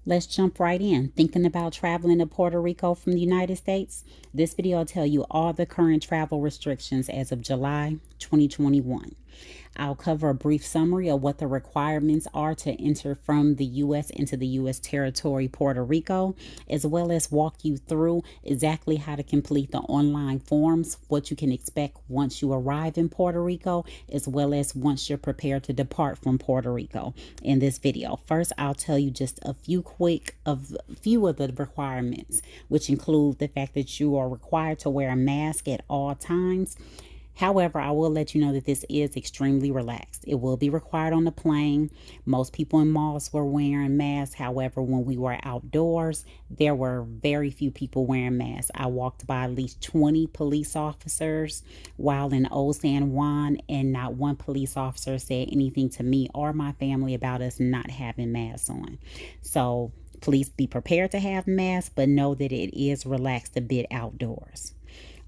Let's jump right in. Thinking about traveling to Puerto Rico from the United States? This video will tell you all the current travel restrictions as of July 2021. I'll cover a brief summary of what the requirements are to enter from the U.S. into the U.S. territory, Puerto Rico, as well as walk you through exactly how to complete the online forms, what you can expect once you arrive in Puerto Rico, as well as once you're prepared to depart from Puerto Rico in this video. First, I'll tell you just a few of the requirements, which include the fact that you are required to wear a mask at all times. However, I will let you know that this is extremely relaxed. It will be required on the plane. Most people in malls were wearing masks. However, when we were outdoors, there were very few people wearing masks. I walked by at least 20 police officers while in Old San Juan, and not one police officer said anything to me or my family about us not having masks on. So please be prepared to have masks, but know that it is relaxed a bit outdoors.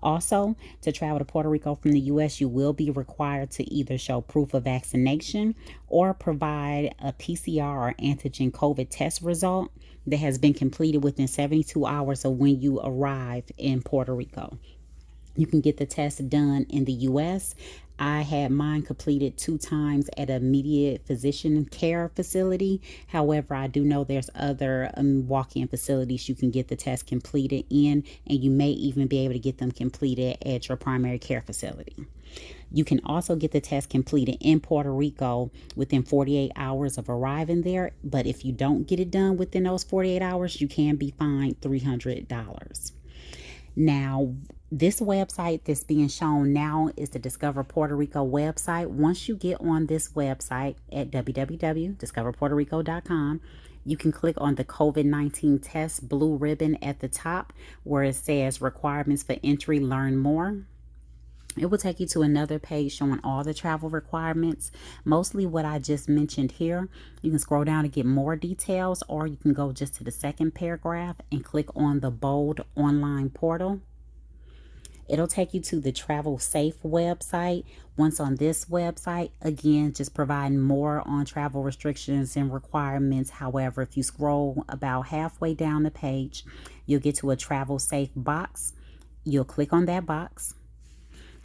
Also, to travel to Puerto Rico from the U.S., you will be required to either show proof of vaccination or provide a PCR or antigen COVID test result that has been completed within 72 hours of when you arrive in Puerto Rico. You can get the test done in the U.S. I had mine completed 2 times at an immediate physician care facility. However, I do know there's other walk-in facilities you can get the test completed in, and you may even be able to get them completed at your primary care facility. You can also get the test completed in Puerto Rico within 48 hours of arriving there, but if you don't get it done within those 48 hours, you can be fined $300. Now, this website that's being shown now is the Discover Puerto Rico website. Once you get on this website at www.discoverpuertorico.com, you can click on the COVID-19 test blue ribbon at the top where it says requirements for entry, learn more. It will take you to another page showing all the travel requirements, mostly what I just mentioned here. You can scroll down to get more details, or you can go just to the second paragraph and click on the bold online portal. It'll take you to the Travel Safe website. Once on this website, again, just providing more on travel restrictions and requirements. However, if you scroll about halfway down the page, you'll get to a Travel Safe box. You'll click on that box.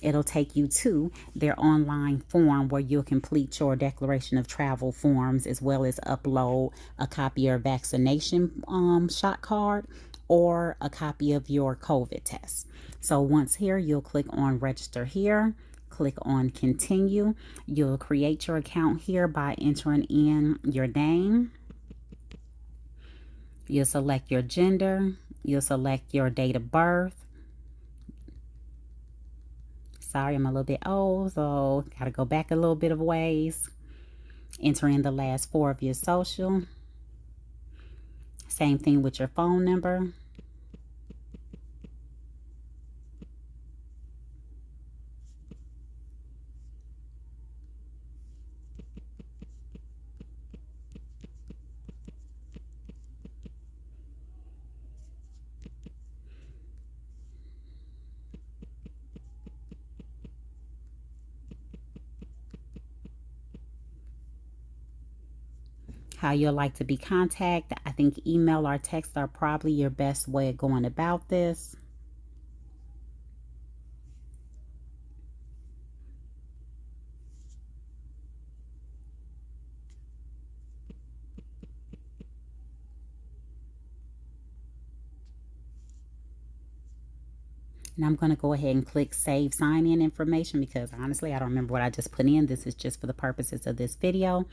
It'll take you to their online form where you'll complete your declaration of travel forms, as well as upload a copy of your vaccination shot card or a copy of your COVID test. So once here, you'll click on register here, click on continue. You'll create your account here by entering in your name. You'll select your gender. You'll select your date of birth. Sorry, I'm a little bit old, so gotta go back a little bit of ways. Enter in the last 4 of your social. Same thing with your phone number. How you'll like to be contacted. I think email or text are probably your best way of going about this. And I'm going to go ahead and click save sign-in information because honestly, I don't remember what I just put in. This is just for the purposes of this video.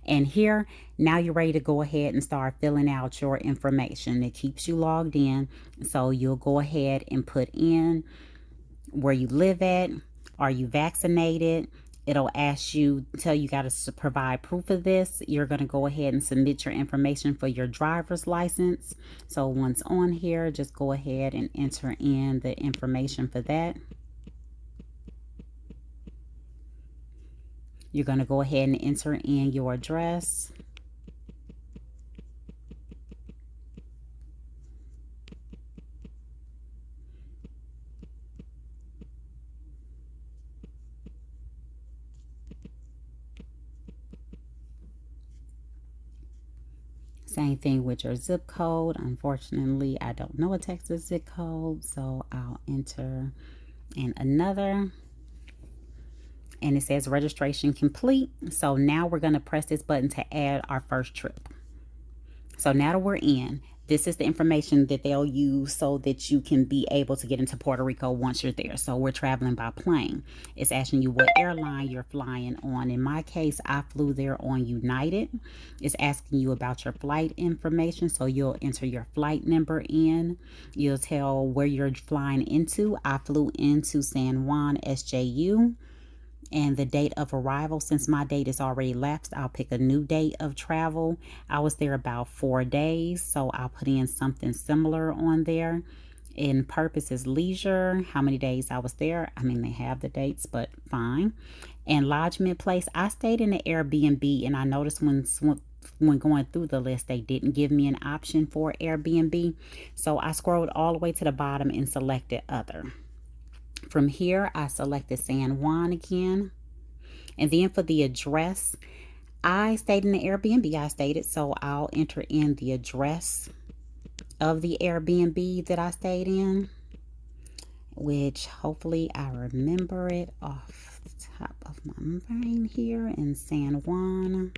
And here, now you're ready to go ahead and start filling out your information. It keeps you logged in. So you'll go ahead and put in where you live at. Are you vaccinated? It'll ask you, tell you got to provide proof of this. You're going to go ahead and submit your information for your driver's license. So once on here, just go ahead and enter in the information for that. You're going to go ahead and enter in your address. Same thing with your zip code. Unfortunately, I don't know a Texas zip code, so I'll enter in another. And it says registration complete. So now we're going to press this button to add our first trip. So now that we're in, this is the information that they'll use so that you can be able to get into Puerto Rico once you're there. So we're traveling by plane. It's asking you what airline you're flying on. In my case, I flew there on United. It's asking you about your flight information. So you'll enter your flight number in. You'll tell where you're flying into. I flew into San Juan, SJU. And the date of arrival, since my date is already lapsed, I'll pick a new date of travel. I was there about 4 days, so I'll put in something similar on there. And purpose is leisure, how many days I was there. I mean, they have the dates, but fine. And lodgement place, I stayed in the Airbnb, and I noticed when going through the list, they didn't give me an option for Airbnb. So I scrolled all the way to the bottom and selected other. From here, I selected San Juan again. And then for the address, I stayed in the Airbnb I stayed, so I'll enter in the address of the Airbnb that I stayed in, which hopefully I remember it off the top of my brain here in San Juan.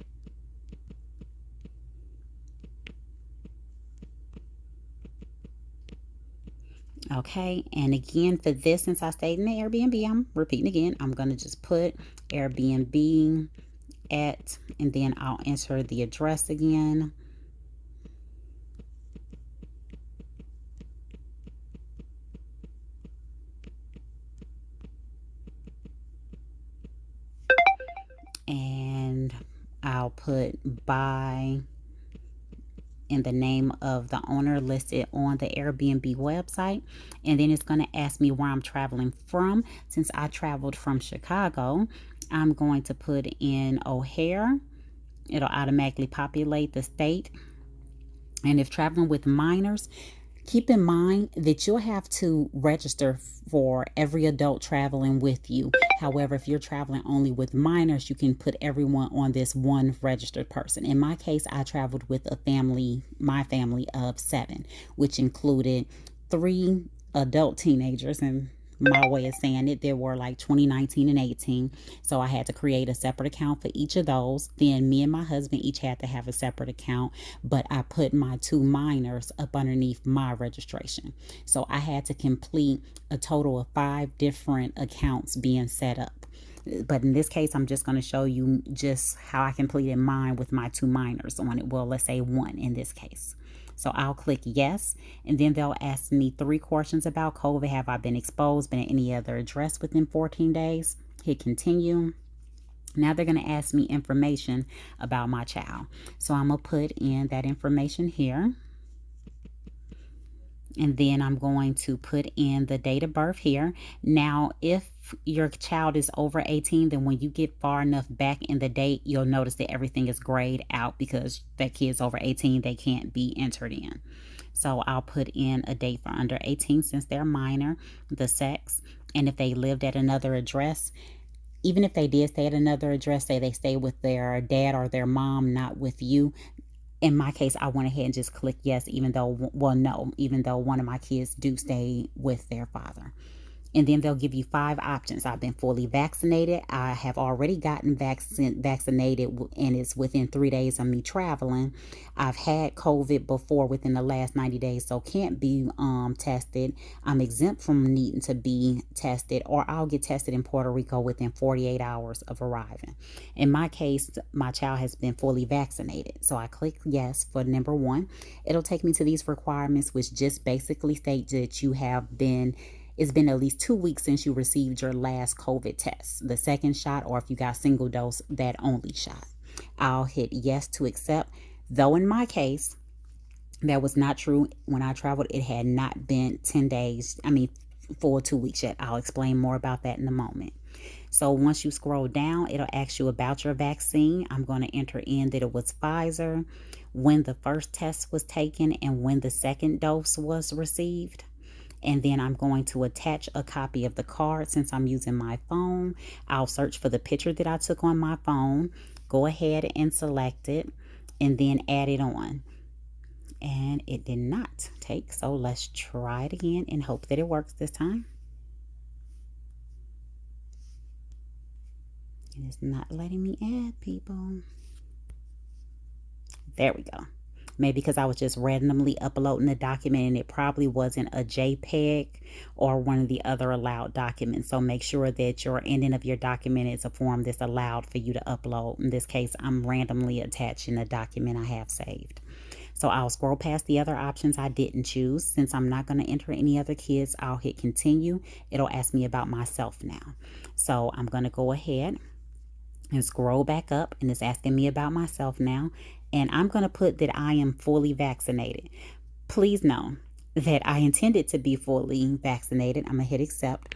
Okay, and again for this, since I stayed in the Airbnb, I'm repeating again, I'm going to just put Airbnb at, and then I'll enter the address again. And I'll put by and the name of the owner listed on the Airbnb website. And then it's going to ask me where I'm traveling from. Since I traveled from Chicago, I'm going to put in O'Hare. It'll automatically populate the state. And if traveling with minors, keep in mind that you'll have to register for every adult traveling with you. However, if you're traveling only with minors, you can put everyone on this one registered person. In my case, I traveled with my family of 7, which included 3 adult teenagers, and my way of saying it, there were like 2019 and 18. So I had to create a separate account for each of those. Then me and my husband each had to have a separate account, but I put my 2 minors up underneath my registration. So I had to complete a total of 5 different accounts being set up. But in this case, I'm just going to show you just how I completed mine with my 2 minors on it. Well, let's say 1 in this case. So I'll click yes, and then they'll ask me 3 questions about COVID. Have I been exposed, been at any other address within 14 days? Hit continue. Now they're going to ask me information about my child. So I'm going to put in that information here. And then I'm going to put in the date of birth here. Now, if your child is over 18, then when you get far enough back in the date, you'll notice that everything is grayed out because that kid's over 18, they can't be entered in. So I'll put in a date for under 18 since they're minor, the sex, and if they lived at another address. Even if they did stay at another address, say they stay with their dad or their mom, not with you. In my case, I went ahead and just clicked yes, even though, well, no, even though one of my kids do stay with their father. And then they'll give you 5 options. I've been fully vaccinated. I have already gotten vaccinated, and it's within 3 days of me traveling. I've had COVID before within the last 90 days, so can't be tested. I'm exempt from needing to be tested, or I'll get tested in Puerto Rico within 48 hours of arriving. In my case, my child has been fully vaccinated. So I click yes for number 1. It'll take me to these requirements, which just basically state that you have been it's been at least 2 weeks since you received your last COVID test, the second shot, or if you got single dose, that only shot. I'll hit yes to accept. Though in my case, that was not true. When I traveled, it had not been 10 days, full 2 weeks yet. I'll explain more about that in a moment. So once you scroll down, it'll ask you about your vaccine. I'm going to enter in that it was Pfizer, when the first test was taken, and when the second dose was received. And then I'm going to attach a copy of the card. Since I'm using my phone, I'll search for the picture that I took on my phone, go ahead and select it, and then add it on. and it did not take. So let's try it again and hope that it works this time. It is not letting me add people. There we go. Maybe because I was just randomly uploading the document and it probably wasn't a JPEG or one of the other allowed documents. So make sure that your ending of your document is a form that's allowed for you to upload. In this case, I'm randomly attaching a document I have saved. So I'll scroll past the other options I didn't choose. Since I'm not going to enter any other kids, I'll hit continue. It'll ask me about myself now. So I'm going to go ahead and scroll back up, and it's asking me about myself now. And I'm going to put that I am fully vaccinated. Please know that I intended to be fully vaccinated. I'm going to hit accept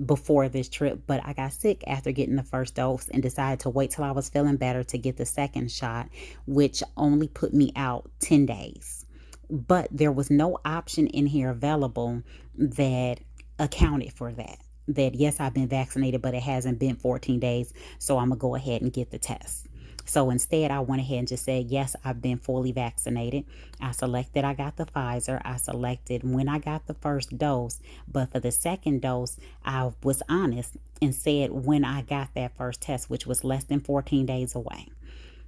before this trip, but I got sick after getting the first dose and decided to wait till I was feeling better to get the second shot, which only put me out 10 days. But there was no option in here available that accounted for that. That yes, I've been vaccinated, but it hasn't been 14 days, so I'm gonna go ahead and get the test. So instead, I went ahead and just said, yes, I've been fully vaccinated. I selected I got the Pfizer. I selected when I got the first dose. But for the second dose, I was honest and said when I got that first test, which was less than 14 days away.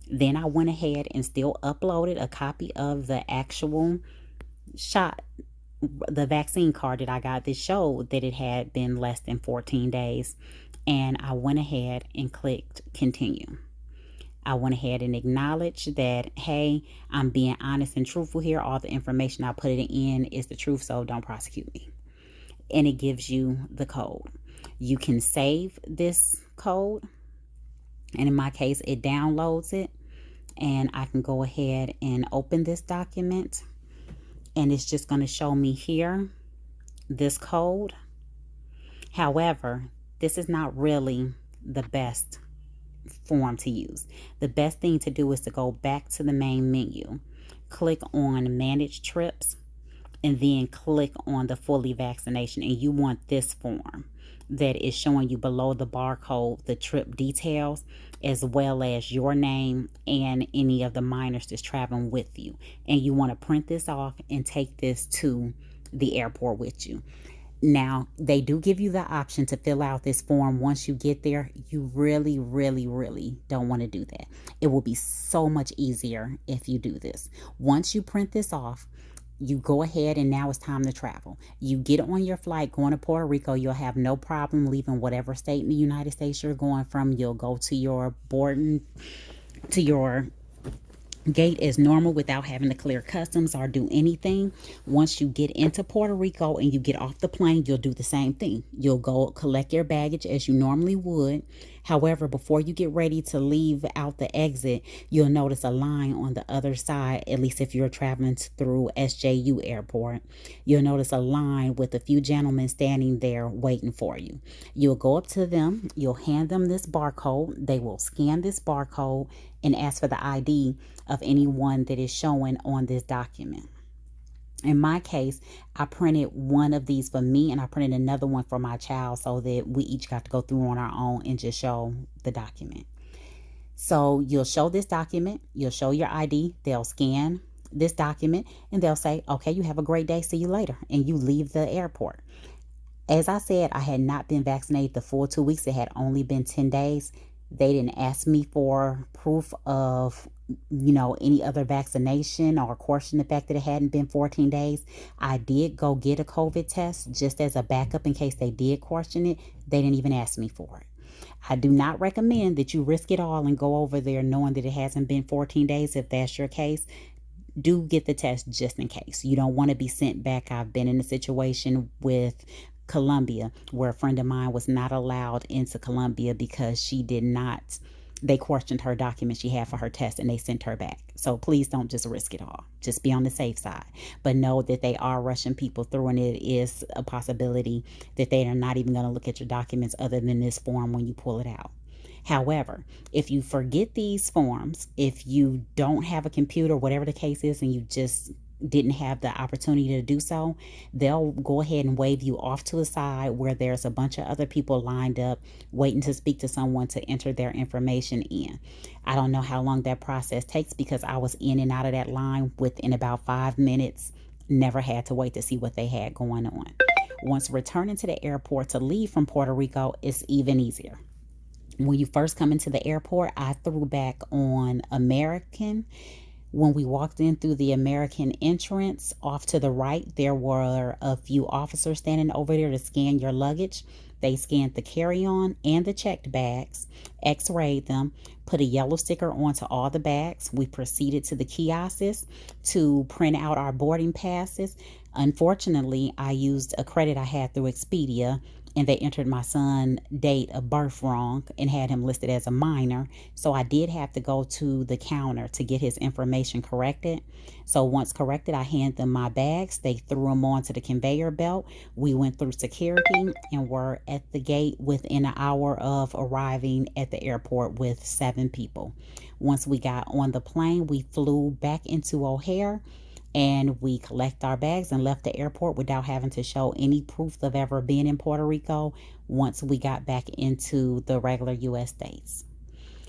Then I went ahead and still uploaded a copy of the actual shot, the vaccine card that I got that showed that it had been less than 14 days. And I went ahead and clicked continue. I went ahead and acknowledged that, hey, I'm being honest and truthful here. All the information I put it in is the truth, so don't prosecute me. And it gives you the code. You can save this code, and in my case, it downloads it, and I can go ahead and open this document, and it's just going to show me here this code. However, this is not really the best form to use. The best thing to do is to go back to the main menu, click on manage trips, and then click on the fully vaccination. And you want this form that is showing you below the barcode the trip details, as well as your name and any of the minors that's traveling with you. And you want to print this off and take this to the airport with you. Now, they do give you the option to fill out this form once you get there. You really, really, really don't want to do that. It will be so much easier if you do this. Once you print this off, you go ahead and now it's time to travel. You get on your flight going to Puerto Rico. You'll have no problem leaving whatever state in the United States you're going from. You'll go to your boarding, to your gate as normal without having to clear customs or do anything. Once you get into Puerto Rico and you get off the plane, you'll do the same thing. You'll go collect your baggage as you normally would. However, before you get ready to leave out the exit, you'll notice a line on the other side, at least if you're traveling through SJU airport. You'll notice a line with a few gentlemen standing there waiting for you. You'll go up to them, you'll hand them this barcode. They will scan this barcode and ask for the ID of anyone that is showing on this document. In my case, I printed one of these for me and I printed another one for my child so that we each got to go through on our own and just show the document. So you'll show this document, you'll show your ID, they'll scan this document and they'll say, okay, you have a great day, see you later, and you leave the airport. As I said, I had not been vaccinated the full 2 weeks. It had only been 10 days. They didn't ask me for proof of, any other vaccination or question the fact that it hadn't been 14 days. I did go get a COVID test just as a backup in case they did question it. They didn't even ask me for it. I do not recommend that you risk it all and go over there knowing that it hasn't been 14 days. If that's your case, do get the test just in case. You don't want to be sent back. I've been in a situation with Colombia where a friend of mine was not allowed into Colombia because they questioned her documents she had for her test and they sent her back. So please don't just risk it all. Just be on the safe side. But know that they are rushing people through, and it is a possibility that they are not even going to look at your documents other than this form when you pull it out. However, if you forget these forms, if you don't have a computer, whatever the case is, and you just didn't have the opportunity to do so, they'll go ahead and wave you off to the side where there's a bunch of other people lined up waiting to speak to someone to enter their information in. I don't know how long that process takes because I was in and out of that line within about 5 minutes. Never had to wait to see what they had going on. Once returning to the airport to leave from Puerto Rico, it's even easier. When you first come into the airport, I threw back on American. When we walked in through the American entrance, off to the right, there were a few officers standing over there to scan your luggage. They scanned the carry-on and the checked bags, x-rayed them, put a yellow sticker onto all the bags. We proceeded to the kiosks to print out our boarding passes. Unfortunately, I used a credit I had through Expedia, and they entered my son's date of birth wrong and had him listed as a minor. So I did have to go to the counter to get his information corrected. So once corrected, I handed them my bags. They threw them onto the conveyor belt. We went through security and were at the gate within an hour of arriving at the airport with 7 people. Once we got on the plane, we flew back into O'Hare and we collect our bags and left the airport without having to show any proof of ever being in Puerto Rico once we got back into the regular U.S. states.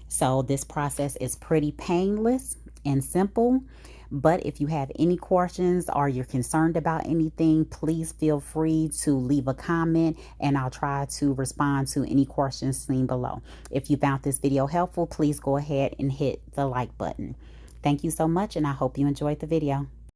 So this process is pretty painless and simple. But if you have any questions or you're concerned about anything, please feel free to leave a comment and I'll try to respond to any questions seen below. If you found this video helpful, please go ahead and hit the like button. Thank you so much, and I hope you enjoyed the video.